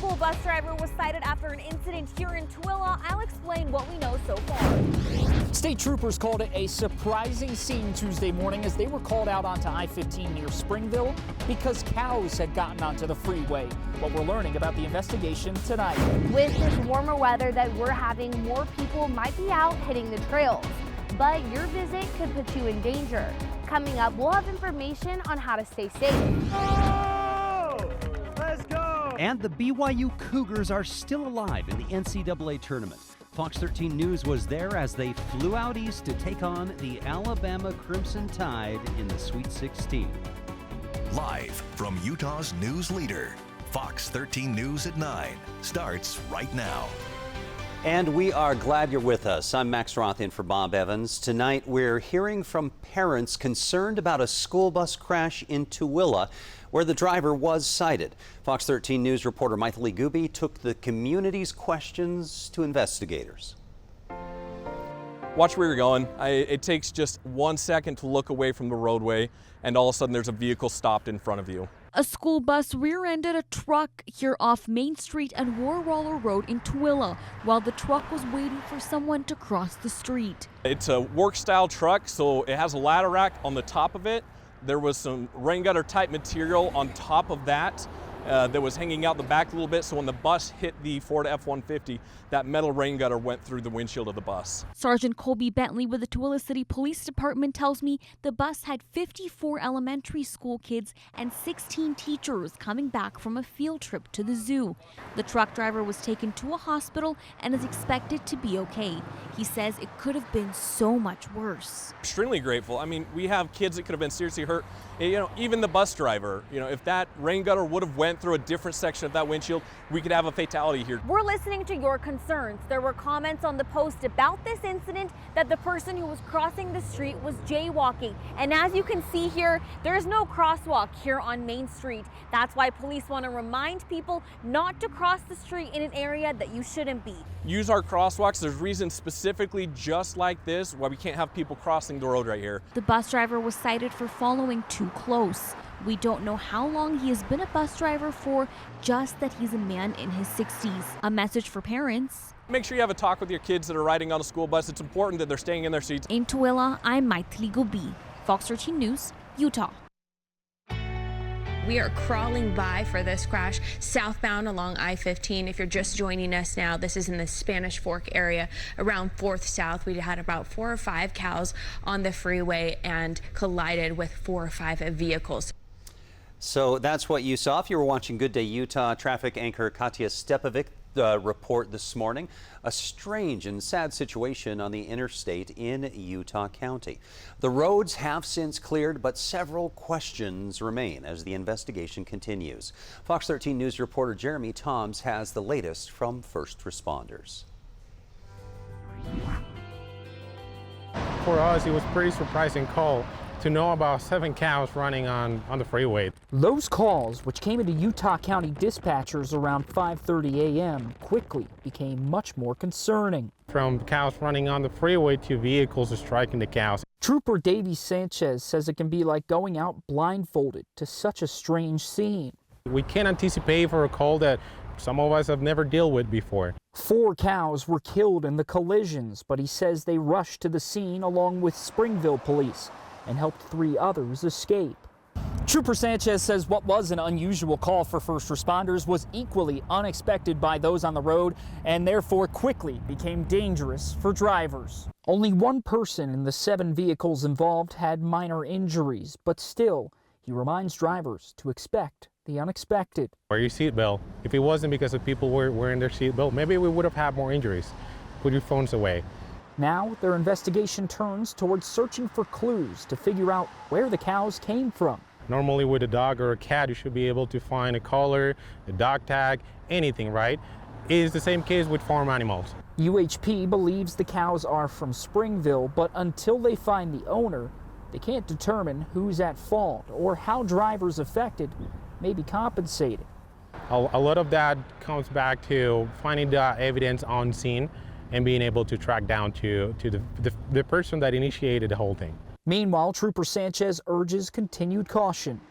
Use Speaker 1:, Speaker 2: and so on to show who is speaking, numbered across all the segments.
Speaker 1: school bus driver was cited after an incident here in Tooele. I'll explain what we know so far.
Speaker 2: State troopers called it a surprising scene Tuesday morning as they were called out onto I-15 near Springville because cows had gotten onto the freeway. What we're learning about the investigation tonight.
Speaker 3: With this warmer weather that we're having, more people might be out hitting the trails. But your visit could put you in danger. Coming up, we'll have information on how to stay safe.
Speaker 4: Let's go! And the BYU Cougars are still alive in the NCAA tournament. Fox 13 News was there as they flew out east to take on the Alabama Crimson Tide in the Sweet 16.
Speaker 5: Live from Utah's news leader, Fox 13 News at 9 starts right now.
Speaker 6: And we are glad you're with us. I'm Max Roth in for Bob Evans. Tonight we're hearing from parents concerned about a school bus crash in Tooele where the driver was cited. Fox 13 News reporter Maithili Gubi took the community's questions to investigators.
Speaker 7: Watch where you're going. It takes just 1 second to look away from the roadway and all of a sudden there's a vehicle stopped in front of you.
Speaker 8: A school bus rear-ended a truck here off Main Street and Warwaller Road in Tooele while the truck was waiting for someone to cross the street.
Speaker 7: It's a work-style truck, so it has a ladder rack on the top of it. There was some rain gutter type material on top of that that was hanging out the back a little bit, so when the bus hit the Ford F-150, that metal rain gutter went through the windshield of the bus.
Speaker 8: Sergeant Colby Bentley with the Tooele City Police Department tells me the bus had 54 elementary school kids and 16 teachers coming back from a field trip to the zoo. The truck driver was taken to a hospital and is expected to be okay. He says it could have been so much worse.
Speaker 7: Extremely grateful. I mean, we have kids that could have been seriously hurt. Even the bus driver, if that rain gutter would have went through a different section of that windshield, we could have a fatality here.
Speaker 1: We're listening to your concerns. There were comments on the post about this incident that the person who was crossing the street was jaywalking. And as you can see here, there's no crosswalk here on Main Street. That's why police want to remind people not to cross the street in an area that you shouldn't be.
Speaker 7: Use our crosswalks. There's reasons specifically just like this why we can't have people crossing the road right here.
Speaker 8: The bus driver was cited for following too close. We don't know how long he has been a bus driver for, just that he's a man in his 60s. A message for parents.
Speaker 7: Make sure you have a talk with your kids that are riding on a school bus. It's important that they're staying in their seats.
Speaker 8: In Tooele, I'm Maithili Gubi, Fox 13 News, Utah.
Speaker 9: We are crawling by for this crash southbound along I-15. If you're just joining us now, this is in the Spanish Fork area around 4th South. We had about 4 or 5 cows on the freeway and collided with 4 or 5 vehicles.
Speaker 6: So that's what you saw if you were watching Good Day Utah. Traffic anchor Katya Stepovic report this morning. A strange and sad situation on the interstate in Utah County. The roads have since cleared, but several questions remain as the investigation continues. Fox 13 News reporter Jeremy Toms has the latest from first responders.
Speaker 10: For us, it was a pretty surprising call to know about 7 cows running on the freeway.
Speaker 2: Those calls, which came into Utah County dispatchers around 5:30 a.m., quickly became much more concerning.
Speaker 10: From cows running on the freeway to vehicles striking the cows.
Speaker 2: Trooper Davey Sanchez says it can be like going out blindfolded to such a strange scene.
Speaker 10: We can't anticipate for a call that some of us have never dealt with before.
Speaker 2: 4 cows were killed in the collisions, but he says they rushed to the scene along with Springville police and helped 3 others escape. Trooper Sanchez says what was an unusual call for first responders was equally unexpected by those on the road and therefore quickly became dangerous for drivers. Only 1 person in the 7 vehicles involved had minor injuries, but still, he reminds drivers to expect the unexpected.
Speaker 10: Wear your seatbelt. If it wasn't because of people wearing their seatbelt, maybe we would have had more injuries. Put your phones away.
Speaker 2: Now, their investigation turns towards searching for clues to figure out where the cows came from.
Speaker 10: Normally with a dog or a cat, you should be able to find a collar, a dog tag, anything, right? It is the same case with farm animals.
Speaker 2: UHP believes the cows are from Springville, but until they find the owner, they can't determine who's at fault or how drivers affected may be compensated.
Speaker 10: A lot of that comes back to finding the evidence on scene and being able to track down to the person that initiated the whole thing.
Speaker 2: Meanwhile, Trooper Sanchez urges continued caution.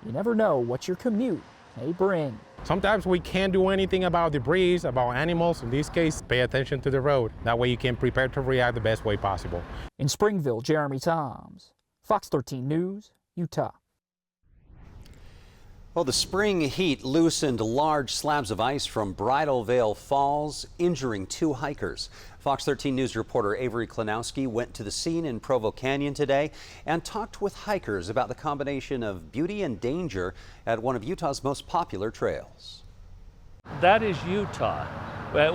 Speaker 2: You never know what your commute may bring.
Speaker 10: Sometimes we can't do anything about debris, about animals. In this case, pay attention to the road. That way you can prepare to react the best way possible.
Speaker 2: In Springville, Jeremy Toms, Fox 13 News, Utah.
Speaker 6: Well, the spring heat loosened large slabs of ice from Bridal Veil Falls, injuring 2 hikers. Fox 13 News reporter Avery Klanowski went to the scene in Provo Canyon today and talked with hikers about the combination of beauty and danger at one of Utah's most popular trails.
Speaker 11: That is Utah.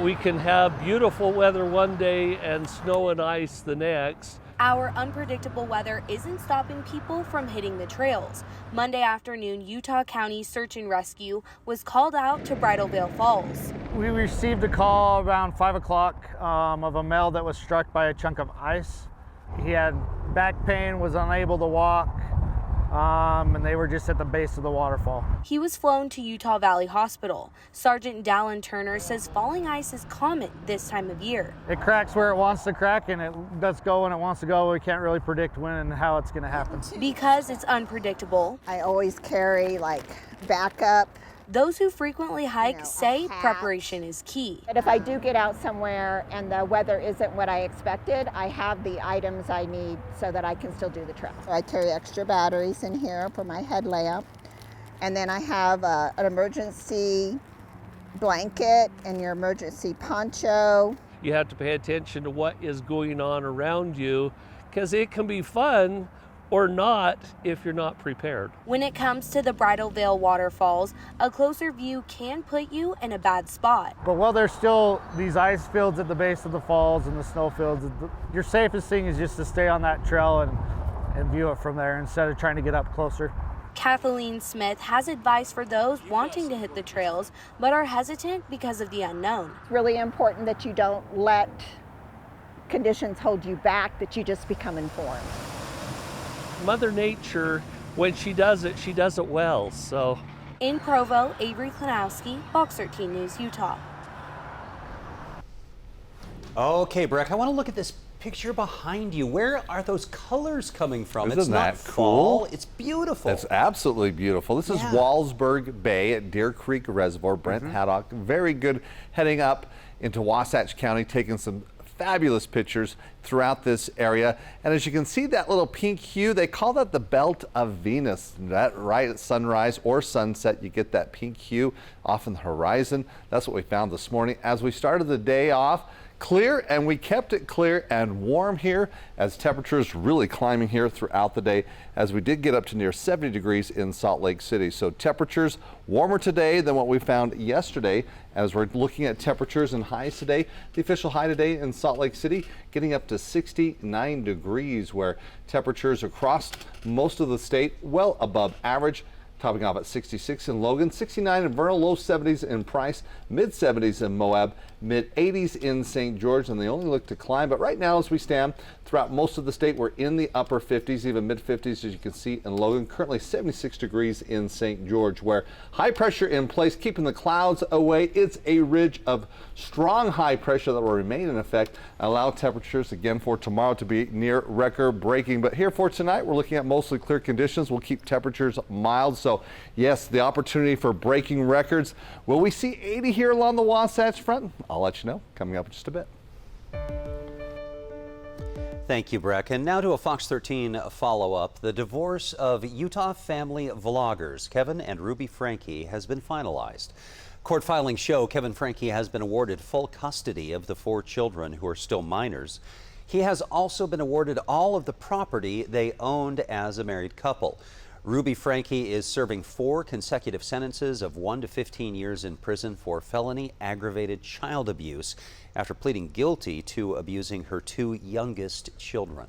Speaker 11: We can have beautiful weather one day and snow and ice the next.
Speaker 3: Our unpredictable weather isn't stopping people from hitting the trails. Monday afternoon, Utah County Search and Rescue was called out to Bridal Veil Falls.
Speaker 12: We received a call around 5 o'clock of a male that was struck by a chunk of ice. He had back pain, was unable to walk, and they were just at the base of the waterfall.
Speaker 3: He was flown to Utah Valley Hospital. Sergeant Dallin Turner says falling ice is common this time of year.
Speaker 12: It cracks where it wants to crack, and it does go when it wants to go. We can't really predict when and how it's going to happen.
Speaker 3: Because it's unpredictable,
Speaker 13: I always carry backup.
Speaker 3: Those who frequently hike say preparation is key.
Speaker 13: But if I do get out somewhere and the weather isn't what I expected, I have the items I need so that I can still do the trail. I carry extra batteries in here for my headlamp. And then I have an emergency blanket and your emergency poncho.
Speaker 11: You have to pay attention to what is going on around you because it can be fun or not if you're not prepared.
Speaker 3: When it comes to the Bridal Veil waterfalls, a closer view can put you in a bad spot.
Speaker 12: But while there's still these ice fields at the base of the falls and the snow fields, your safest thing is just to stay on that trail and view it from there instead of trying to get up closer.
Speaker 3: Kathleen Smith has advice for those wanting to hit the trails but are hesitant because of the unknown.
Speaker 13: It's really important that you don't let conditions hold you back, that you just become informed.
Speaker 11: Mother Nature, when she does it well. So,
Speaker 3: in Provo, Avery Klanowski, Fox 13 News, Utah.
Speaker 6: Okay, Breck, I want to look at this picture behind you. Where are those colors coming from?
Speaker 14: Isn't
Speaker 6: it's not
Speaker 14: that
Speaker 6: fall.
Speaker 14: cool?
Speaker 6: It's beautiful.
Speaker 14: It's absolutely beautiful. This is Walsburg Bay at Deer Creek Reservoir. Brent Haddock, very good, heading up into Wasatch County, taking some fabulous pictures throughout this area. And as you can see, that little pink hue, they call that the belt of Venus. That right at sunrise or sunset, you get that pink hue off in the horizon. That's what we found this morning as we started the day off. Clear, and we kept it clear and warm here as temperatures really climbing here throughout the day, as we did get up to near 70 degrees in Salt Lake City. So temperatures warmer today than what we found yesterday. As we're looking at temperatures and highs today, the official high today in Salt Lake City getting up to 69 degrees, where temperatures across most of the state well above average. Topping off at 66 in Logan, 69 in Vernal, low 70s in Price, mid 70s in Moab, mid 80s in St. George, and they only look to climb. But right now, as we stand throughout most of the state, we're in the upper 50s, even mid 50s, as you can see in Logan. Currently 76 degrees in St. George, where high pressure in place, keeping the clouds away. It's a ridge of strong high pressure that will remain in effect, allow temperatures again for tomorrow to be near record breaking. But here for tonight, we're looking at mostly clear conditions. We'll keep temperatures mild. So yes, the opportunity for breaking records. Will we see 80 here along the Wasatch Front? I'll let you know coming up in just a bit.
Speaker 6: Thank you, Breck. And now to a Fox 13 follow-up. The divorce of Utah family vloggers Kevin and Ruby Franke has been finalized. Court filings show Kevin Franke has been awarded full custody of the 4 children who are still minors. He has also been awarded all of the property they owned as a married couple. Ruby Franke is serving 4 consecutive sentences of 1 to 15 years in prison for felony aggravated child abuse after pleading guilty to abusing her 2 youngest children.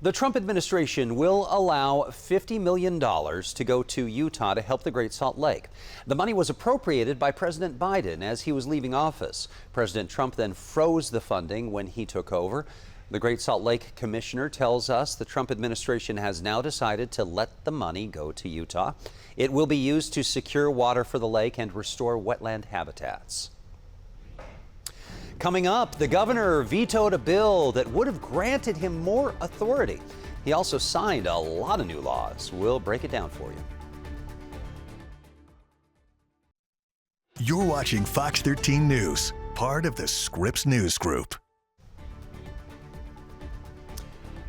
Speaker 6: The Trump administration will allow $50 million to go to Utah to help the Great Salt Lake. The money was appropriated by President Biden as he was leaving office. President Trump then froze the funding when he took over. The Great Salt Lake Commissioner tells us the Trump administration has now decided to let the money go to Utah. It will be used to secure water for the lake and restore wetland habitats. Coming up, the governor vetoed a bill that would have granted him more authority. He also signed a lot of new laws. We'll break it down for you.
Speaker 5: You're watching Fox 13 News, part of the Scripps News Group.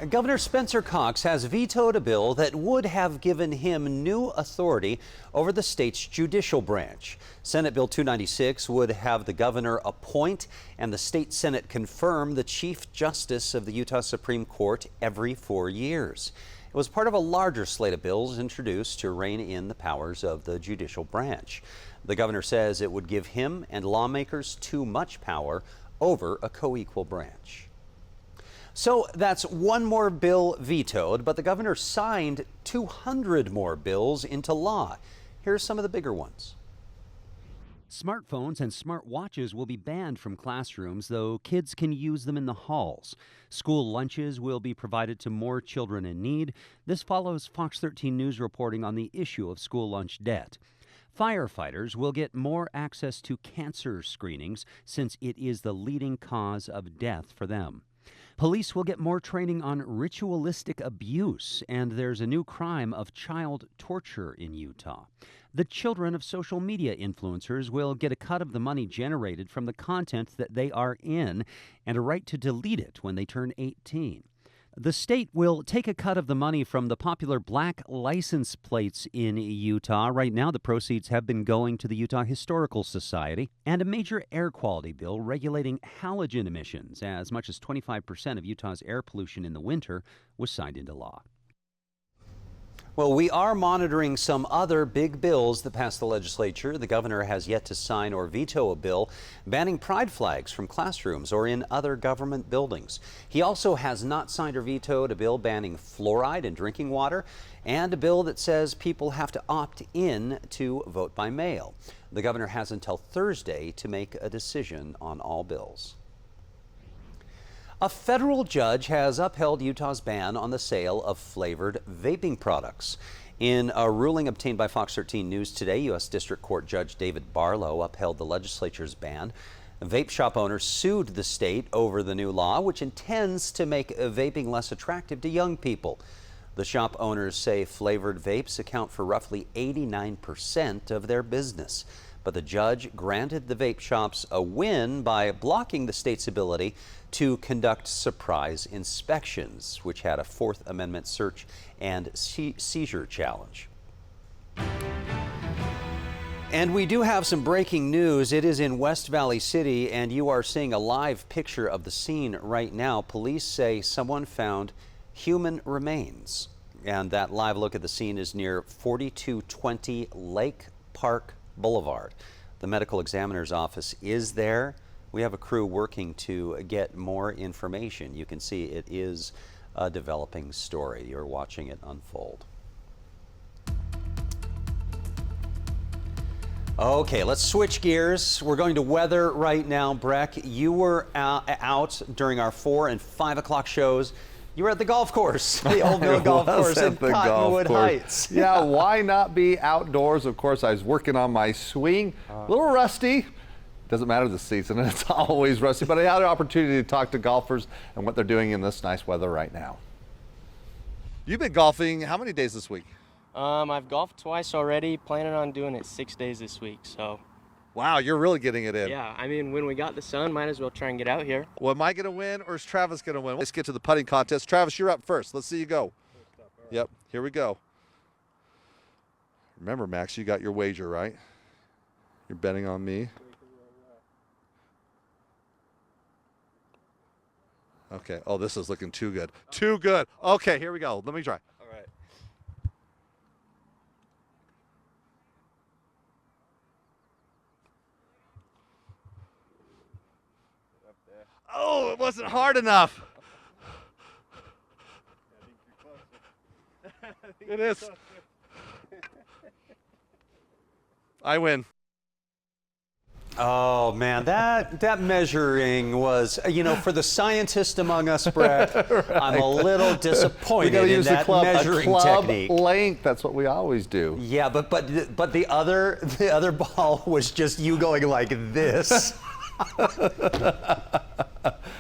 Speaker 6: Governor Spencer Cox has vetoed a bill that would have given him new authority over the state's judicial branch. Senate Bill 296 would have the governor appoint and the state Senate confirm the Chief Justice of the Utah Supreme Court every 4 years. It was part of a larger slate of bills introduced to rein in the powers of the judicial branch. The governor says it would give him and lawmakers too much power over a co-equal branch. So that's one more bill vetoed, but the governor signed 200 more bills into law. Here's some of the bigger ones.
Speaker 4: Smartphones and smartwatches will be banned from classrooms, though kids can use them in the halls. School lunches will be provided to more children in need. This follows Fox 13 News reporting on the issue of school lunch debt. Firefighters will get more access to cancer screenings since it is the leading cause of death for them. Police will get more training on ritualistic abuse, and there's a new crime of child torture in Utah. The children of social media influencers will get a cut of the money generated from the content that they are in and a right to delete it when they turn 18. The state will take a cut of the money from the popular black license plates in Utah. Right now, the proceeds have been going to the Utah Historical Society, and a major air quality bill regulating halogen emissions. As much as 25% of Utah's air pollution in the winter was signed into law.
Speaker 6: Well, we are monitoring some other big bills that passed the legislature. The governor has yet to sign or veto a bill banning pride flags from classrooms or in other government buildings. He also has not signed or vetoed a bill banning fluoride in drinking water and a bill that says people have to opt in to vote by mail. The governor has until Thursday to make a decision on all bills. A federal judge has upheld Utah's ban on the sale of flavored vaping products. In a ruling obtained by Fox 13 News today, U.S. District Court Judge David Barlow upheld the legislature's ban. Vape shop owners sued the state over the new law, which intends to make vaping less attractive to young people. The shop owners say flavored vapes account for roughly 89% of their business. But the judge granted the vape shops a win by blocking the state's ability to conduct surprise inspections, which had a Fourth Amendment search and seizure challenge. And we do have some breaking news. It is in West Valley City, and you are seeing a live picture of the scene right now. Police say someone found human remains, and that live look at the scene is near 4220 Lake Park Boulevard. The medical examiner's office is there. We have a crew working to get more information. You can see it is a developing story. You're watching it unfold. Okay, let's switch gears. We're going to weather right now. Breck, you were out during our 4 and 5 o'clock shows. You were at the golf course, the Old Mill Golf Course in Cottonwood Heights.
Speaker 14: Yeah, why not be outdoors? Of course, I was working on my swing. A little rusty. Doesn't matter this season, it's always rusty. But I had an opportunity to talk to golfers and what they're doing in this nice weather right now. You've been golfing how many days this week?
Speaker 15: I've golfed twice already, planning on doing it 6 days this week, so.
Speaker 14: Wow, you're really getting it in.
Speaker 15: Yeah, I mean, when we got the sun, might as well try and get out here.
Speaker 14: Well, am I going to win or is Travis going to win? Let's get to the putting contest. Travis, you're up first. Let's see you go. Yep, here we go. Remember, Max, you got your wager, right? You're betting on me. Okay, oh, this is looking too good. Too good. Okay, here we go. Let me try.
Speaker 15: All right.
Speaker 14: Oh, it wasn't hard enough. It is. I win.
Speaker 6: Oh man, that measuring was, you know, for the scientist among us, Brett, right. I'm a little disappointed in that measuring technique.
Speaker 14: Length, that's what we always do.
Speaker 6: Yeah, but the other ball was just you going like this.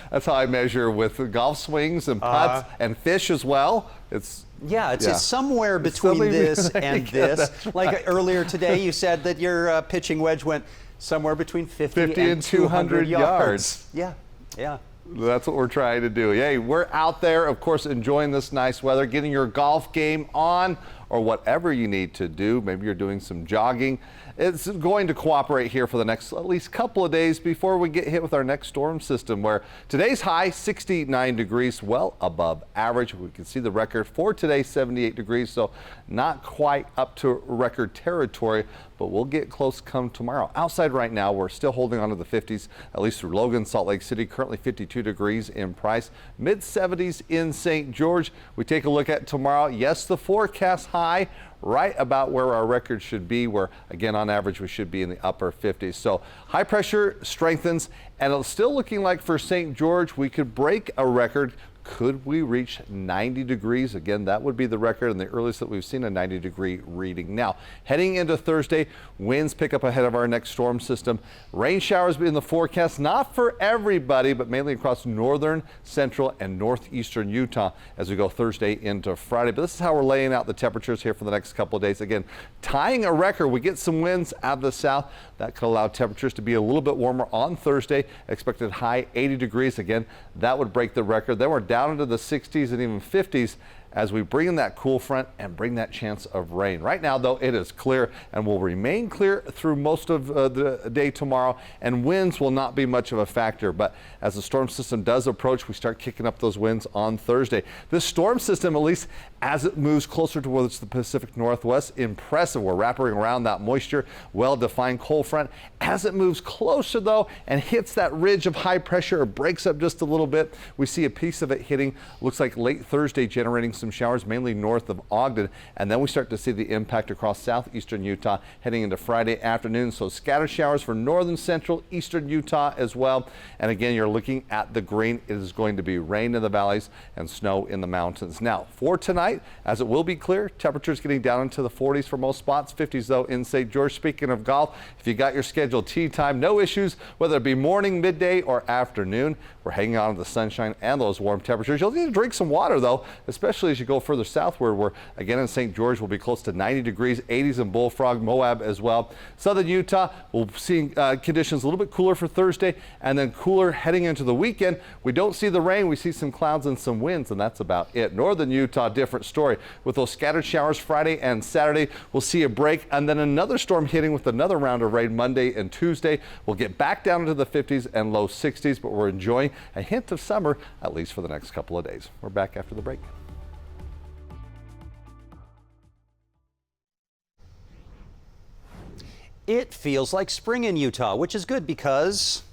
Speaker 14: That's how I measure with golf swings and putts and fish as well. It's
Speaker 6: somewhere between this and this. Like earlier today, you said that your pitching wedge went somewhere between 50 and 200 yards. Yeah.
Speaker 14: That's what we're trying to do. Hey, we're out there, of course, enjoying this nice weather, getting your golf game on, or whatever you need to do. Maybe you're doing some jogging. It's going to cooperate here for the next at least couple of days before we get hit with our next storm system, where today's high 69 degrees, well above average. We can see the record for today, 78 degrees, so not quite up to record territory, but we'll get close come tomorrow. Outside right now, we're still holding on to the 50s, at least through Logan, Salt Lake City, currently 52 degrees in Price, mid 70s in St. George. We take a look at tomorrow. Yes, the forecast high right about where our record should be, where again on average we should be in the upper 50s. So high pressure strengthens, and it's still looking like for St. George we could break a record. Could we reach 90 degrees? Again, that would be the record and the earliest that we've seen a 90-degree reading. Now, heading into Thursday, winds pick up ahead of our next storm system. Rain showers in the forecast, not for everybody, but mainly across northern, central, and northeastern Utah as we go Thursday into Friday. But this is how we're laying out the temperatures here for the next couple of days. Again, tying a record. We get some winds out of the south. That could allow temperatures to be a little bit warmer on Thursday. Expected high 80 degrees. Again, that would break the record. Then we're down into the 60s and even 50s as we bring in that cool front and bring that chance of rain. Right now, though, it is clear and will remain clear through most of the day tomorrow, and winds will not be much of a factor. But as the storm system does approach, we start kicking up those winds on Thursday. This storm system, at least as it moves closer towards the Pacific Northwest, impressive. We're wrapping around that moisture, well-defined cold front. As it moves closer, though, and hits that ridge of high pressure, it breaks up just a little bit. We see a piece of it hitting, looks like late Thursday, generating some showers mainly north of Ogden, and then we start to see the impact across southeastern Utah heading into Friday afternoon. So scattered showers for northern, central, eastern Utah as well. And again, you're looking at the green. It is going to be rain in the valleys and snow in the mountains. Now for tonight, as it will be clear, temperatures getting down into the 40s for most spots, 50s though in St. George. Speaking of golf, if you got your scheduled tee time, no issues, whether it be morning, midday, or afternoon. We're hanging on to the sunshine and those warm temperatures. You'll need to drink some water though, especially as you go further southward, where again in St. George will be close to 90 degrees, 80s in Bullfrog, Moab as well. Southern Utah, we'll see conditions a little bit cooler for Thursday and then cooler heading into the weekend. We don't see the rain, we see some clouds and some winds, and that's about it. Northern Utah, different story. With those scattered showers Friday and Saturday, we'll see a break and then another storm hitting with another round of rain Monday and Tuesday. We'll get back down into the 50s and low 60s, but we're enjoying a hint of summer, at least for the next couple of days. We're back after the break.
Speaker 6: It feels like spring in Utah, which is good because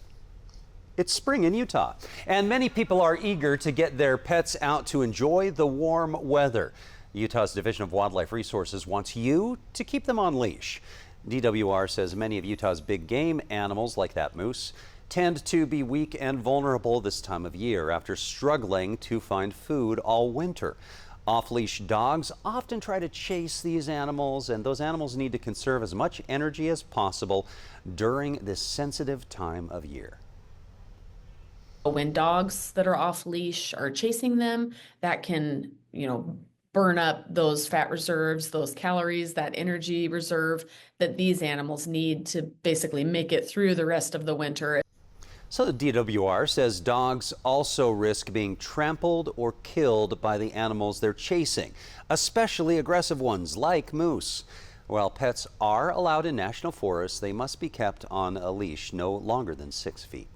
Speaker 6: it's spring in Utah. And many people are eager to get their pets out to enjoy the warm weather. Utah's Division of Wildlife Resources wants you to keep them on leash. DWR says many of Utah's big game animals, like that moose, tend to be weak and vulnerable this time of year after struggling to find food all winter. Off-leash dogs often try to chase these animals, and those animals need to conserve as much energy as possible during this sensitive time of year.
Speaker 16: When dogs that are off leash are chasing them, that can, burn up those fat reserves, those calories, that energy reserve that these animals need to basically make it through the rest of the winter.
Speaker 6: So the DWR says dogs also risk being trampled or killed by the animals they're chasing, especially aggressive ones like moose. While pets are allowed in national forests, they must be kept on a leash no longer than 6 feet.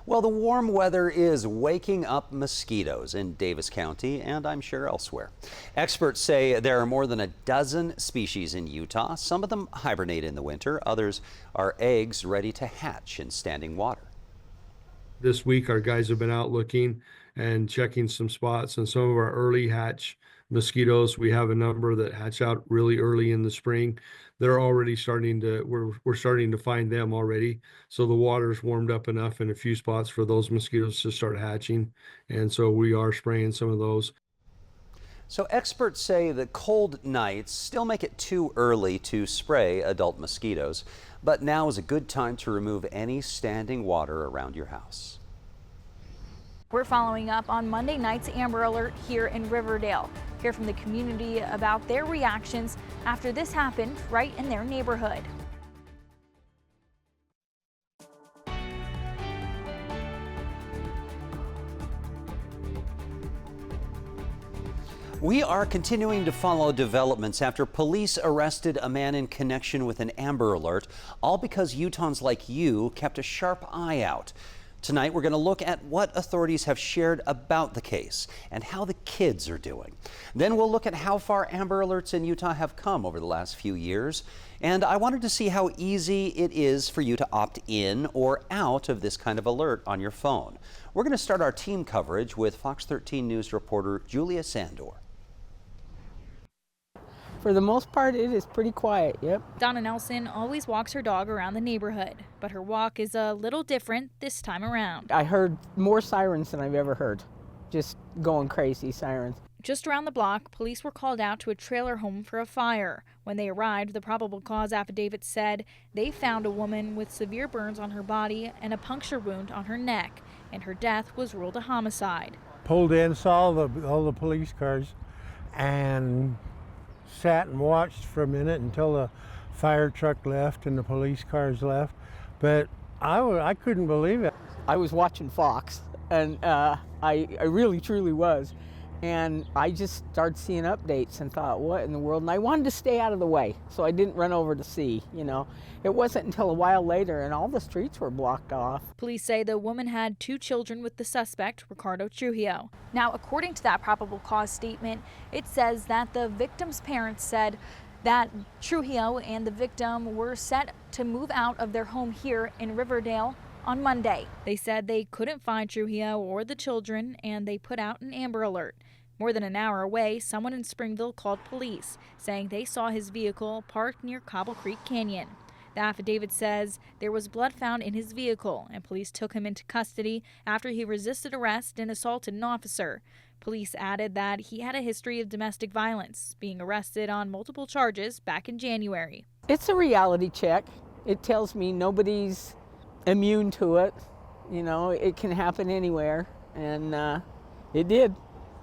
Speaker 6: Well, the warm weather is waking up mosquitoes in Davis County and I'm sure elsewhere. Experts say there are more than a dozen species in Utah. Some of them hibernate in the winter. Others are eggs ready to hatch in standing water.
Speaker 17: This week, our guys have been out looking and checking some spots, and some of our early hatch mosquitoes, we have a number that hatch out really early in the spring. They're already starting to, we're starting to find them already. So the water's warmed up enough in a few spots for those mosquitoes to start hatching. And so we are spraying some of those.
Speaker 6: So experts say that cold nights still make it too early to spray adult mosquitoes, but now is a good time to remove any standing water around your house.
Speaker 18: We're following up on Monday night's Amber Alert here in Riverdale. Hear from the community about their reactions after this happened right in their neighborhood.
Speaker 6: We are continuing to follow developments after police arrested a man in connection with an Amber Alert, all because Utahns like you kept a sharp eye out. Tonight, we're going to look at what authorities have shared about the case and how the kids are doing. Then we'll look at how far Amber Alerts in Utah have come over the last few years. And I wanted to see how easy it is for you to opt in or out of this kind of alert on your phone. We're going to start our team coverage with Fox 13 News reporter Julia Sandor.
Speaker 19: For the most part, it is pretty quiet, yep.
Speaker 18: Donna Nelson always walks her dog around the neighborhood, but her walk is a little different this time around.
Speaker 19: I heard more sirens than I've ever heard. Just going crazy sirens.
Speaker 18: Just around the block, police were called out to a trailer home for a fire. When they arrived, the probable cause affidavit said they found a woman with severe burns on her body and a puncture wound on her neck, and her death was ruled a homicide.
Speaker 20: Pulled in, saw all the police cars, and sat and watched for a minute until the fire truck left and the police cars left. But I couldn't believe it.
Speaker 19: I was watching Fox, and I really truly was. And I just started seeing updates and thought, what in the world? And I wanted to stay out of the way, so I didn't run over to see, you know. It wasn't until a while later and all the streets were blocked off.
Speaker 18: Police say the woman had 2 children with the suspect, Ricardo Trujillo. Now, according to that probable cause statement, it says that the victim's parents said that Trujillo and the victim were set to move out of their home here in Riverdale on Monday. They said they couldn't find Trujillo or the children, and they put out an Amber Alert. More than an hour away, someone in Springville called police, saying they saw his vehicle parked near Cobble Creek Canyon. The affidavit says there was blood found in his vehicle, and police took him into custody after he resisted arrest and assaulted an officer. Police added that he had a history of domestic violence, being arrested on multiple charges back in January.
Speaker 19: It's a reality check. It tells me nobody's immune to it. You know, it can happen anywhere, and it did.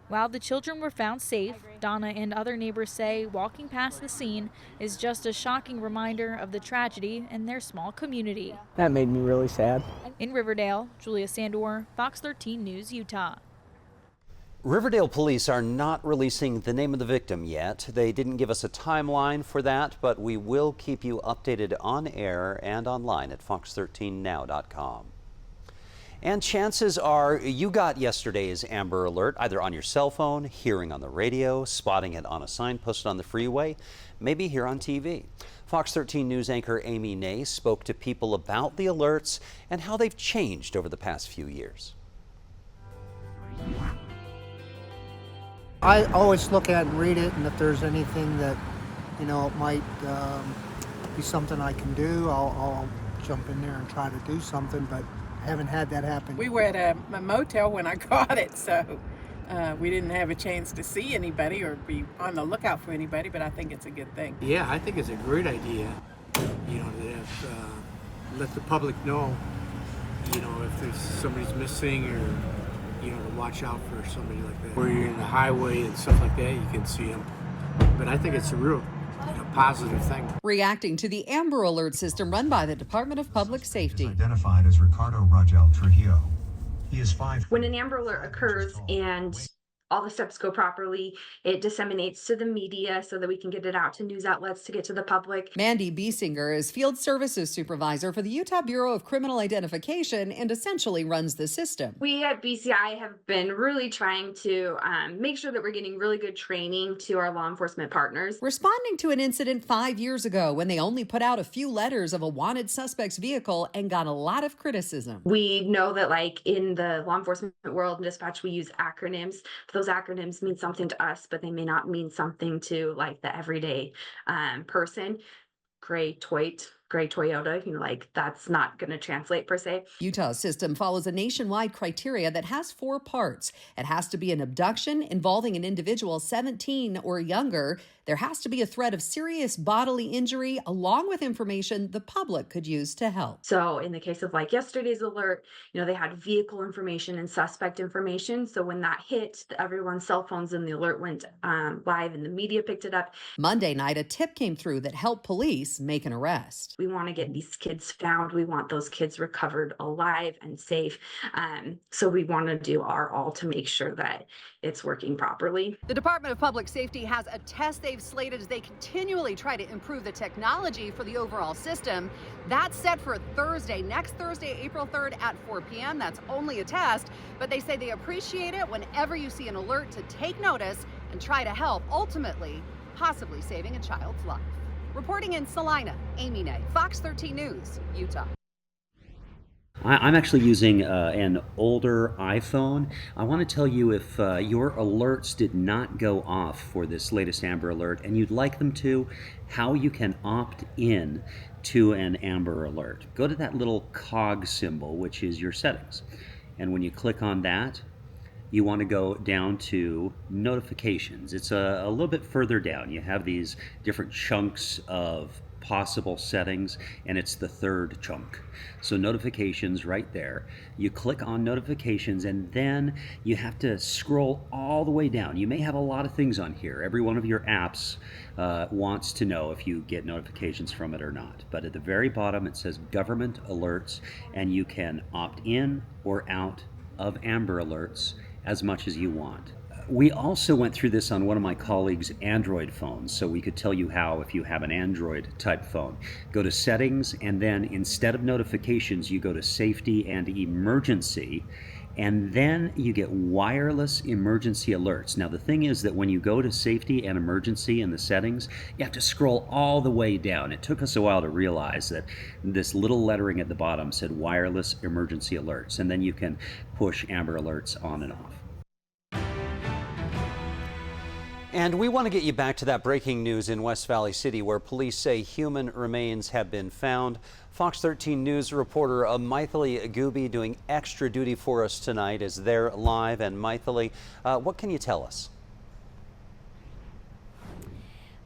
Speaker 18: While the children were found safe, Donna and other neighbors say walking past the scene is just a shocking reminder of the tragedy in their small community.
Speaker 19: That made me really sad.
Speaker 18: In Riverdale, Julia Sandor, Fox 13 News, Utah.
Speaker 6: Riverdale police are not releasing the name of the victim yet. They didn't give us a timeline for that, but we will keep you updated on air and online at fox13now.com. And chances are you got yesterday's Amber Alert either on your cell phone, hearing on the radio, spotting it on a sign posted on the freeway, maybe here on TV. Fox 13 News anchor Amy Ney spoke to people about the alerts and how they've changed over the past few years.
Speaker 21: I always look at and read it, and if there's anything that, you know, it might be something I can do, I'll jump in there and try to do something, but haven't had that happen.
Speaker 22: We were at a motel when I got it, so we didn't have a chance to see anybody or be on the lookout for anybody, but I think it's a good thing.
Speaker 23: Yeah, I think it's a great idea, you know, to let the public know, you know, if there's somebody's missing or, you know, to watch out for somebody like that. Where you're in the highway and stuff like that, you can see them. But I think it's a real positive thing.
Speaker 24: Reacting to the Amber Alert system run by the Department of Public Safety.
Speaker 25: Identified as Ricardo Rangel Trujillo. He is 5.
Speaker 26: When an Amber Alert occurs and all the steps go properly, it disseminates to the media so that we can get it out to news outlets to get to the public.
Speaker 24: Mandy Biesinger is Field Services Supervisor for the Utah Bureau of Criminal Identification and essentially runs the system.
Speaker 26: We at BCI have been really trying to make sure that we're getting really good training to our law enforcement partners.
Speaker 24: Responding to an incident 5 years ago when they only put out a few letters of a wanted suspect's vehicle and got a lot of criticism.
Speaker 26: We know that, like, in the law enforcement world and dispatch, we use acronyms. Those acronyms mean something to us, but they may not mean something to, like, the everyday person. Gray Toit gray Toyota, that's not going to translate per se.
Speaker 24: Utah's system follows a nationwide criteria that has 4 parts. It has to be an abduction involving an individual 17 or younger. There has to be a threat of serious bodily injury, along with information the public could use to help.
Speaker 26: So in the case of yesterday's alert, they had vehicle information and suspect information. So when that hit, everyone's cell phones and the alert went live and the media picked it up.
Speaker 24: Monday night, a tip came through that helped police make an arrest.
Speaker 26: We want to get these kids found. We want those kids recovered alive and safe. So we want to do our all to make sure that it's working properly.
Speaker 24: The Department of Public Safety has a test they've slated as they continually try to improve the technology for the overall system. That's set for Thursday, next Thursday, April 3rd at 4 p.m. That's only a test, but they say they appreciate it whenever you see an alert to take notice and try to help, ultimately, possibly saving a child's life. Reporting in Salina, Amy Nay, Fox 13 News, Utah.
Speaker 4: I'm actually using an older iPhone. I want to tell you, if your alerts did not go off for this latest Amber Alert and you'd like them to, how you can opt in to an Amber Alert. Go to that little cog symbol, which is your settings. And when you click on that, you want to go down to notifications. It's a little bit further down. You have these different chunks of possible settings, and it's the third chunk. So notifications right there. You click on notifications, and then you have to scroll all the way down. You may have a lot of things on here. Every one of your apps wants to know if you get notifications from it or not. But at the very bottom, it says government alerts, and you can opt in or out of Amber Alerts as much as you want. We also went through this on one of my colleagues' Android phones, so we could tell you how if you have an Android type phone. Go to settings, and then instead of notifications, you go to safety and emergency, and then you get wireless emergency alerts. Now the thing is that when you go to safety and emergency in the settings, you have to scroll all the way down. It took us a while to realize that this little lettering at the bottom said wireless emergency alerts, and then you can push Amber Alerts on and off.
Speaker 6: And we want to get you back to that breaking news in West Valley City, where police say human remains have been found. Fox 13 News reporter Maithili Gubi doing extra duty for us tonight is there live. And Maithili, what can you tell us?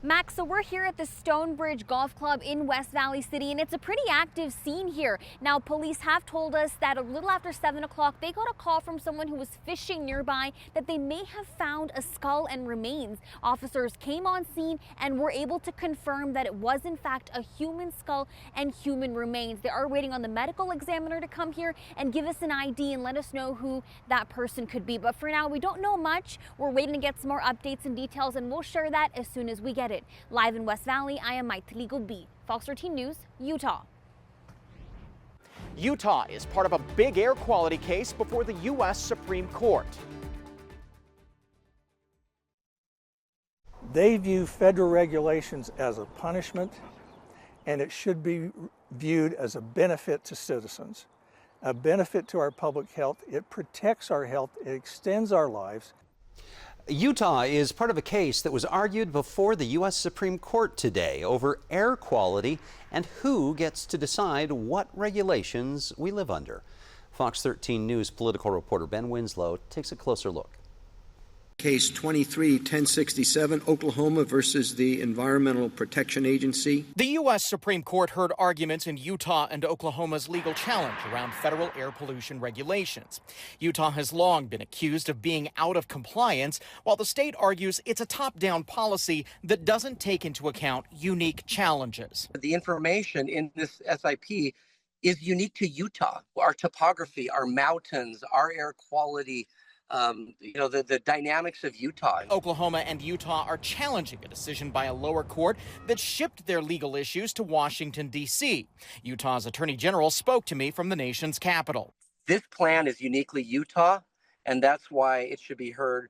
Speaker 3: Max, so we're here at the Stonebridge Golf Club in West Valley City, and it's a pretty active scene here. Now, police have told us that a little after 7 o'clock, they got a call from someone who was fishing nearby that they may have found a skull and remains. Officers came on scene and were able to confirm that it was in fact a human skull and human remains. They are waiting on the medical examiner to come here and give us an ID and let us know who that person could be. But for now, we don't know much. We're waiting to get some more updates and details, and we'll share that as soon as we get it. Live in West Valley, I am Maithili Gubi, Fox 13 News, Utah.
Speaker 1: Utah is part of a big air quality case before the U.S. Supreme Court.
Speaker 2: They view federal regulations as a punishment, and it should be viewed as a benefit to citizens, a benefit to our public health. It protects our health, it extends our lives.
Speaker 6: Utah is part of a case that was argued before the U.S. Supreme Court today over air quality and who gets to decide what regulations we live under. Fox 13 News political reporter Ben Winslow takes a closer look.
Speaker 7: Case 23-1067, Oklahoma versus the Environmental Protection Agency.
Speaker 1: The U.S. Supreme Court heard arguments in Utah and Oklahoma's legal challenge around federal air pollution regulations. Utah has long been accused of being out of compliance, while the state argues it's a top-down policy that doesn't take into account unique challenges.
Speaker 8: The information in this SIP is unique to Utah. Our topography, our mountains, our air quality, the dynamics of Utah.
Speaker 1: Oklahoma and Utah are challenging a decision by a lower court that shipped their legal issues to Washington, D.C. Utah's Attorney General spoke to me from the nation's capital.
Speaker 8: This plan is uniquely Utah, and that's why it should be heard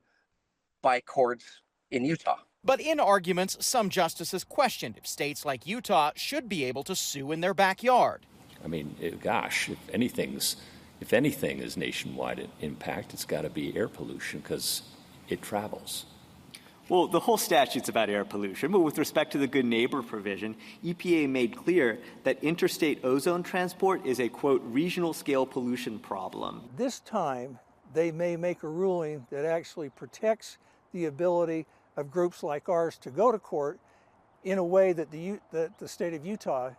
Speaker 8: by courts in Utah.
Speaker 1: But in arguments, some justices questioned if states like Utah should be able to sue in their backyard.
Speaker 9: I mean, gosh, if anything is nationwide impact, it's got to be air pollution because it travels.
Speaker 5: Well, the whole statute's about air pollution, but with respect to the good neighbor provision, EPA made clear that interstate ozone transport is a, quote, regional scale pollution problem.
Speaker 2: This time, they may make a ruling that actually protects the ability of groups like ours to go to court in a way that the state of Utah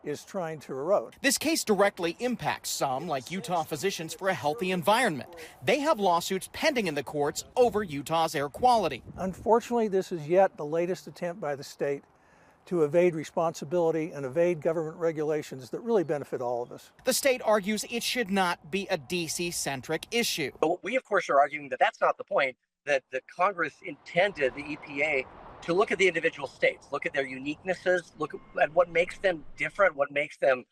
Speaker 2: is trying to erode.
Speaker 1: This case directly impacts some, like Utah Physicians for a Healthy Environment. They have lawsuits pending in the courts over Utah's air quality.
Speaker 2: Unfortunately, this is yet the latest attempt by the state to evade responsibility and evade government regulations that really benefit all of us.
Speaker 1: The state argues it should not be a DC-centric issue.
Speaker 8: But we, of course, are arguing that that's not the point, that the Congress intended the EPA to look at the individual states, look at their uniquenesses, look at what makes them different, what makes them,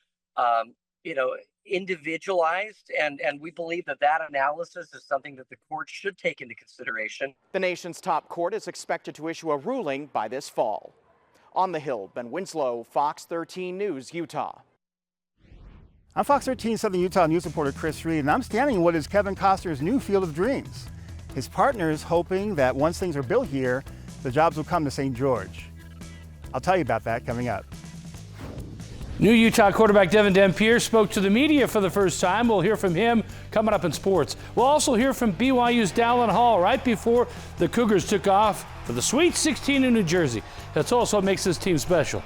Speaker 8: individualized. And we believe that that analysis is something that the court should take into consideration.
Speaker 1: The nation's top court is expected to issue a ruling by this fall. On the Hill, Ben Winslow, Fox 13 News, Utah.
Speaker 10: I'm Fox 13 Southern Utah news reporter Chris Reed, and I'm standing in what is Kevin Costner's new Field of Dreams. His partner is hoping that once things are built here, the jobs will come to St. George. I'll tell you about that coming up.
Speaker 11: New Utah quarterback Devin Dampier spoke to the media for the first time. We'll hear from him coming up in sports. We'll also hear from BYU's Dallin Hall right before the Cougars took off for the Sweet 16 in New Jersey. That's also what makes this team special.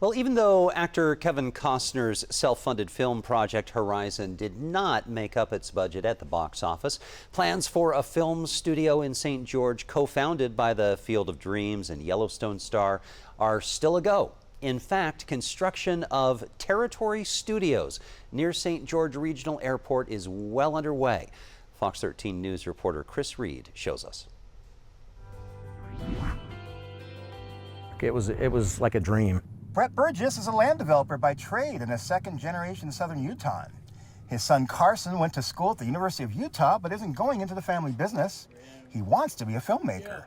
Speaker 6: Well, even though actor Kevin Costner's self-funded film project Horizon did not make up its budget at the box office, plans for a film studio in St. George, co-founded by the Field of Dreams and Yellowstone star, are still a go. In fact, construction of Territory Studios near St. George Regional Airport is well underway. Fox 13 News reporter Chris Reed shows us.
Speaker 12: It was like a dream. Brett Burgess is a land developer by trade and a second-generation Southern Utahn. His son Carson went to school at the University of Utah, but isn't going into the family business. He wants to be a filmmaker.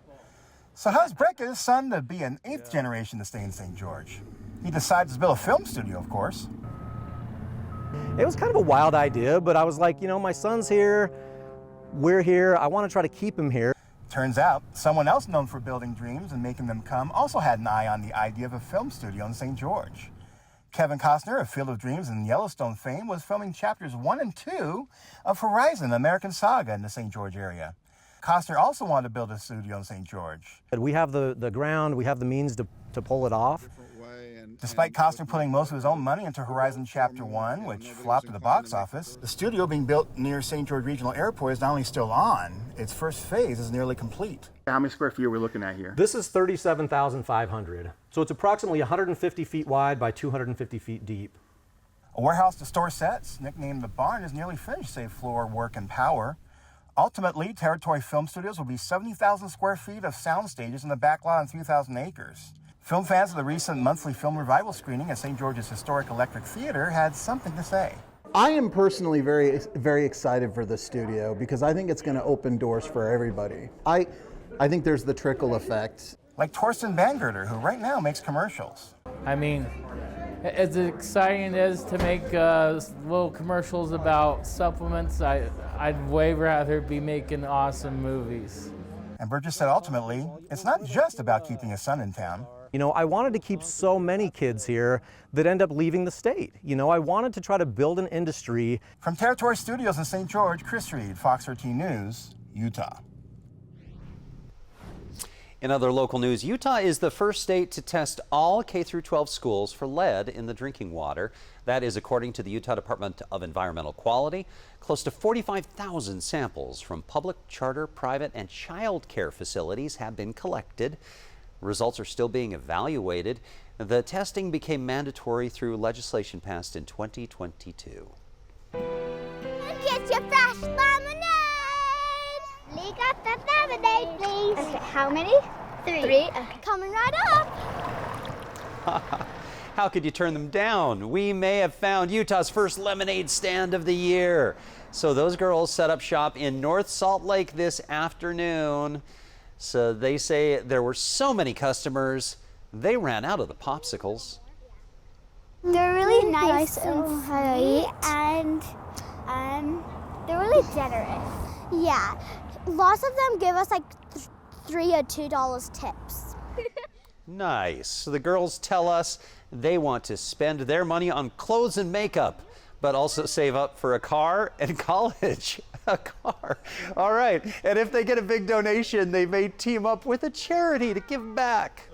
Speaker 12: So how does Brett get his son to be an eighth generation to stay in St. George? He decides to build a film studio, of course.
Speaker 13: It was kind of a wild idea, but I was like, my son's here, we're here, I want to try to keep him here.
Speaker 12: Turns out, someone else known for building dreams and making them come also had an eye on the idea of a film studio in St. George. Kevin Costner of Field of Dreams and Yellowstone fame was filming chapters 1 and 2 of Horizon, the American saga in the St. George area. Costner also wanted to build a studio in St. George.
Speaker 13: We have the ground, we have the means to pull it off.
Speaker 12: Despite Costner putting most of his own money into Horizon Chapter 1, which flopped at the box office, the studio being built near St. George Regional Airport is not only still on, its first phase is nearly complete.
Speaker 13: How many square feet are we looking at here? This is 37,500. So it's approximately 150 feet wide by 250 feet deep.
Speaker 12: A warehouse to store sets, nicknamed The Barn, is nearly finished, save floor work and power. Ultimately, Territory Film Studios will be 70,000 square feet of sound stages in the back lot on 3,000 acres. Film fans of the recent monthly film revival screening at St. George's Historic Electric Theater had something to say.
Speaker 15: I am personally very, very excited for this studio because I think it's going to open doors for everybody. I think there's the trickle effect.
Speaker 12: Like Torsten Bangerter, who right now makes commercials.
Speaker 27: I mean, as exciting as it is to make little commercials about supplements, I'd way rather be making awesome movies.
Speaker 12: And Burgess said ultimately, it's not just about keeping his son in town.
Speaker 13: I wanted to keep so many kids here that end up leaving the state. I wanted to try to build an industry.
Speaker 12: From Territory Studios in St. George, Chris Reed, Fox 13 News, Utah.
Speaker 6: In other local news, Utah is the first state to test all K-12 schools for lead in the drinking water. That is according to the Utah Department of Environmental Quality. Close to 45,000 samples from public, charter, private, and child care facilities have been collected. Results are still being evaluated. The testing became mandatory through legislation passed in 2022.
Speaker 28: Get your fresh lemonade! Leak up the lemonade, please. Okay, how many? Three. Okay. Coming right up.
Speaker 6: How could you turn them down? We may have found Utah's first lemonade stand of the year. So those girls set up shop in North Salt Lake this afternoon. So they say there were so many customers, they ran out of the popsicles.
Speaker 28: They're really nice and sweet, and They're really generous. Yeah, lots of them give us like $3 or $2 tips.
Speaker 6: Nice. So the girls tell us they want to spend their money on clothes and makeup, but also save up for a car and college. A car. All right. And if they get a big donation, they may team up with a charity to give back.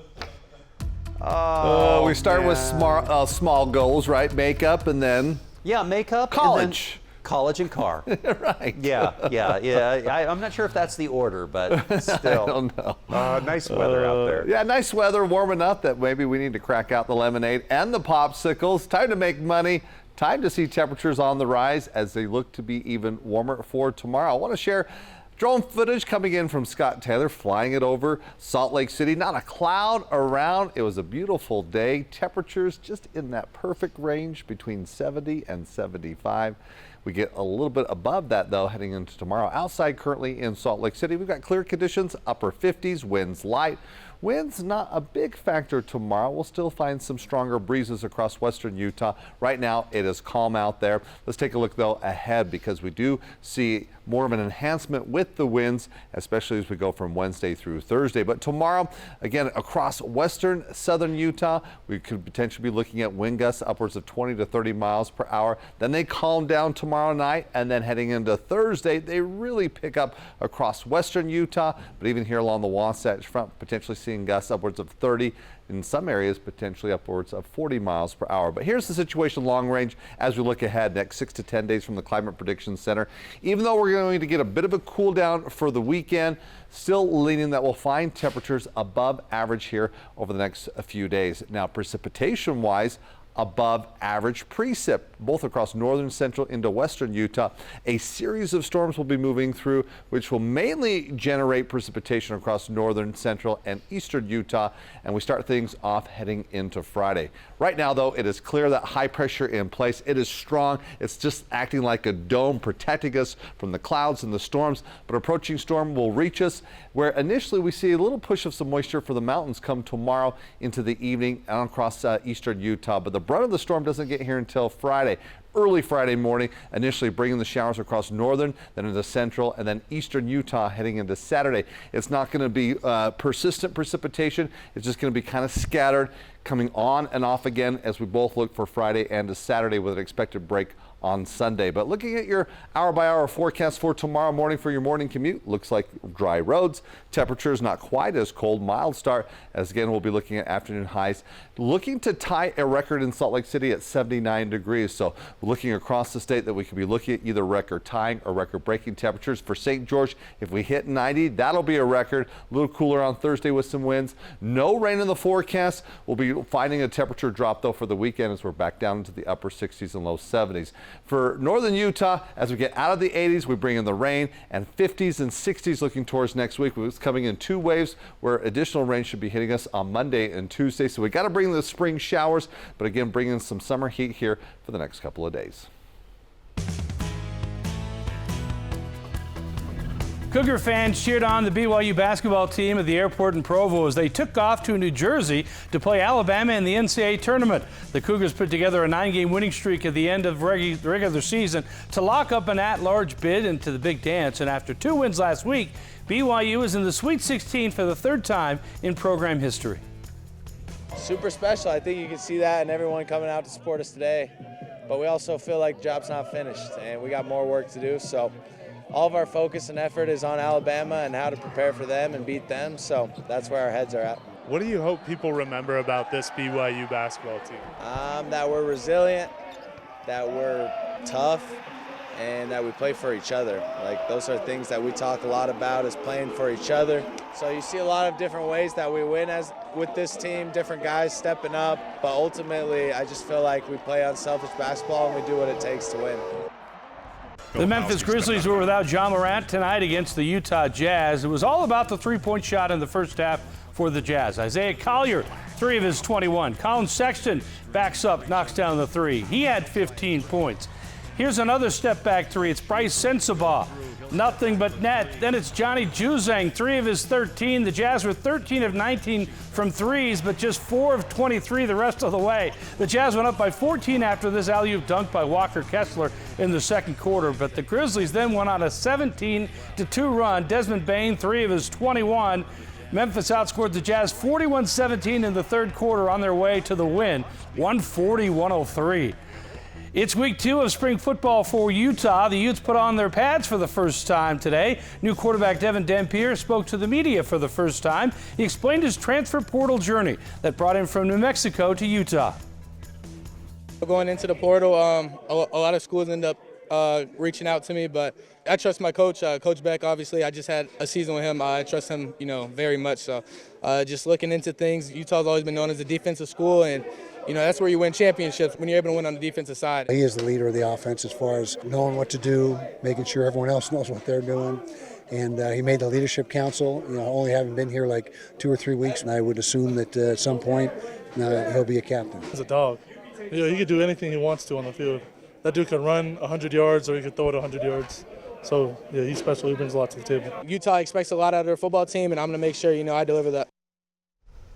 Speaker 14: We start with small goals, right? Makeup and then...
Speaker 6: Yeah, makeup.
Speaker 14: College.
Speaker 6: College and car.
Speaker 14: Right.
Speaker 6: Yeah. I'm not sure if that's the order, but still.
Speaker 14: I don't know.
Speaker 6: Nice weather out there.
Speaker 14: Yeah, nice weather, warm enough that maybe we need to crack out the lemonade and the popsicles. Time to make money. Time to see temperatures on the rise as they look to be even warmer for tomorrow. I want to share drone footage coming in from Scott Taylor, flying it over Salt Lake City. Not a cloud around. It was a beautiful day. Temperatures just in that perfect range between 70 and 75. We get a little bit above that, though, heading into tomorrow. Outside currently in Salt Lake City, we've got clear conditions, upper 50s, winds light. Winds not a big factor tomorrow. We'll still find some stronger breezes across western Utah. Right now, it is calm out there. Let's take a look, though, ahead, because we do see more of an enhancement with the winds, especially as we go from Wednesday through Thursday. But tomorrow, again, across western southern Utah, we could potentially be looking at wind gusts upwards of 20 to 30 miles per hour. Then they calm down tomorrow night, and then heading into Thursday, they really pick up across western Utah, but even here along the Wasatch Front, potentially seeing gusts upwards of 30, in some areas potentially upwards of 40 miles per hour. But here's the situation long range as we look ahead next 6 to 10 days from the Climate Prediction Center. Even though we're going to get a bit of a cool down for the weekend, still leaning that we'll find temperatures above average here over the next few days. Now, precipitation wise, above average precip, both across northern central into western Utah. A series of storms will be moving through, which will mainly generate precipitation across northern central and eastern Utah, and we start things off heading into Friday. Right now, though, it is clear that high pressure in place. It is strong. It's just acting like a dome, protecting us from the clouds and the storms, but approaching storm will reach us, where initially we see a little push of some moisture for the mountains come tomorrow into the evening and across eastern Utah, but the brunt of the storm doesn't get here until Friday. Early Friday morning, initially bringing the showers across northern, then into central, and then eastern Utah heading into Saturday. It's not going to be persistent precipitation. It's just going to be kind of scattered, coming on and off again as we both look for Friday and to Saturday with an expected break on Sunday. But looking at your hour-by-hour forecast for tomorrow morning for your morning commute, looks like dry roads. Temperatures not quite as cold, mild start, as again we'll be looking at afternoon highs. Looking to tie a record in Salt Lake City at 79 degrees. So looking across the state that we could be looking at either record tying or record breaking temperatures. For St. George, if we hit 90, that'll be a record. A little cooler on Thursday with some winds. No rain in the forecast. We'll be finding a temperature drop though for the weekend as we're back down into the upper 60s and low 70s. For northern Utah, as we get out of the 80s, we bring in the rain, and 50s and 60s looking towards next week. It's coming in two waves where additional rain should be hitting us on Monday and Tuesday. So we got to bring the spring showers, but again, bring in some summer heat here for the next couple of days.
Speaker 11: Cougar fans cheered on the BYU basketball team at the airport in Provo as they took off to New Jersey to play Alabama in the NCAA tournament. The Cougars put together a 9-game winning streak at the end of the regular season to lock up an at-large bid into the Big Dance. And after 2 wins last week, BYU is in the Sweet 16 for the 3rd time in program history.
Speaker 16: Super special. I think you can see that in everyone coming out to support us today. But we also feel like the job's not finished and we got more work to do. So all of our focus and effort is on Alabama and how to prepare for them and beat them. So that's where our heads are at.
Speaker 17: What do you hope people remember about this BYU basketball team?
Speaker 16: That we're resilient, that we're tough, and that we play for each other. Like, those are things that we talk a lot about, is playing for each other. So you see a lot of different ways that we win as with this team, different guys stepping up, but ultimately I just feel like we play unselfish basketball and we do what it takes to win.
Speaker 11: The Memphis Grizzlies were without Ja Morant tonight against the Utah Jazz. It was all about the three-point shot in the first half for the Jazz. Isaiah Collier, 3 of his 21. Colin Sexton backs up, knocks down the 3. He had 15 points. Here's another step back three. It's Bryce Sensabaugh. Nothing but net. Then it's Johnny Juzang, 3 of his 13. The Jazz were 13 of 19 from threes, but just 4 of 23 the rest of the way. The Jazz went up by 14 after this alley-oop dunk by Walker Kessler in the second quarter, but the Grizzlies then went on a 17-2 run. Desmond Bane, 3 of his 21. Memphis outscored the Jazz 41-17 in the third quarter on their way to the win, 140-103. It's week 2 of spring football for Utah. The Utes put on their pads for the first time today. New quarterback Devin Dampier spoke to the media for the first time. He explained his transfer portal journey that brought him from New Mexico to Utah.
Speaker 18: Going into the portal, a lot of schools end up reaching out to me, but I trust my coach, Coach Beck. Obviously, I just had a season with him. I trust him, very much. So, just looking into things, Utah's always been known as a defensive school, and that's where you win championships, when you're able to win on the defensive side.
Speaker 19: He is the leader of the offense as far as knowing what to do, making sure everyone else knows what they're doing. And he made the leadership council, only having been here like 2 or 3 weeks, and I would assume that at some point he'll be a captain.
Speaker 17: He's a dog. He can do anything he wants to on the field. That dude can run 100 yards or he can throw it 100 yards. So, yeah, he's special. He brings a lot to the table.
Speaker 18: Utah expects a lot out of their football team, and I'm going to make sure, I deliver that.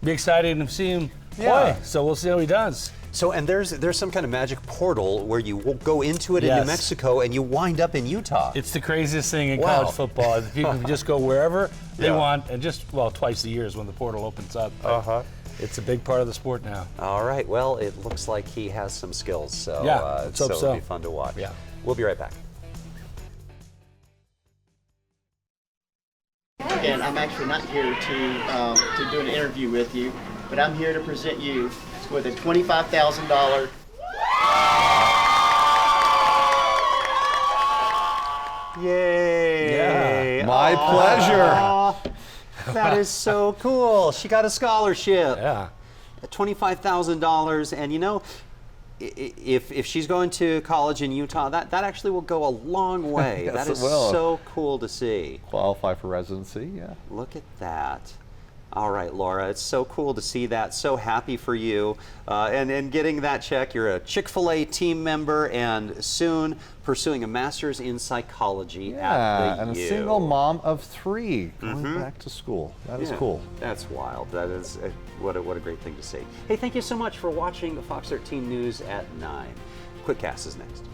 Speaker 11: Be excited to see him play, so we'll see how he does.
Speaker 6: So, and there's some kind of magic portal where you go into it in New Mexico and you wind up in Utah.
Speaker 11: It's the craziest thing in college football. People can just go wherever they want, and twice a year is when the portal opens up. It's a big part of the sport now.
Speaker 6: All right, well, it looks like he has some skills, so, it'll be fun to watch.
Speaker 11: Yeah.
Speaker 6: We'll be right back.
Speaker 20: And I'm actually not here to do an interview with you, but I'm here to present you with a $25,000.
Speaker 6: Yay!
Speaker 14: Yeah. My pleasure.
Speaker 6: That is so cool. She got a scholarship.
Speaker 11: Yeah.
Speaker 6: $25,000, and if she's going to college in Utah, that actually will go a long way.
Speaker 14: Yes,
Speaker 6: that is
Speaker 14: it will.
Speaker 6: so cool to see.
Speaker 14: Qualify for residency, yeah.
Speaker 6: Look at that. All right, Laura, it's so cool to see that. So happy for you. And getting that check. You're a Chick-fil-A team member and soon pursuing a master's in psychology at the
Speaker 14: and
Speaker 6: U.
Speaker 14: a single mom of 3 going back to school. That is cool.
Speaker 6: That's wild. That is what a great thing to see. Hey, thank you so much for watching Fox 13 News at 9. QuickCast is next.